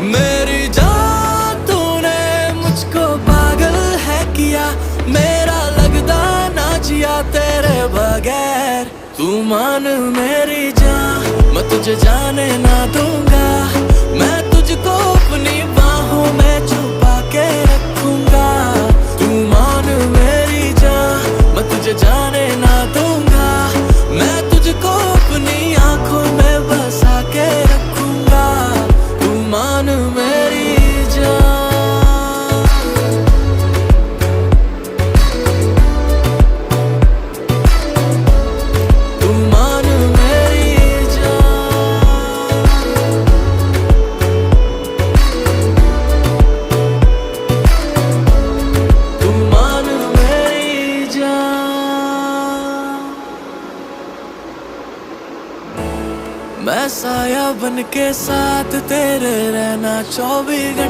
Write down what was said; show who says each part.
Speaker 1: मेरी जान तूने मुझको पागल है किया, मेरा लगदा ना जिया तेरे बगैर। तू मान मेरी जान, मैं तुझे जाने ना दूंगा, मैं तुझको अपनी बाहों में छुपा के रखूंगा। तू मान मेरी जान, मैं तुझे जाने ना दूंगा, मैं तुझको अपनी आंखों में बसा के रखूंगा। तू मान मेरी जान, तू मान मेरी जान, तू मान मेरी जान। मैं साया बन के साथ तेरे रहना 24 घंटे।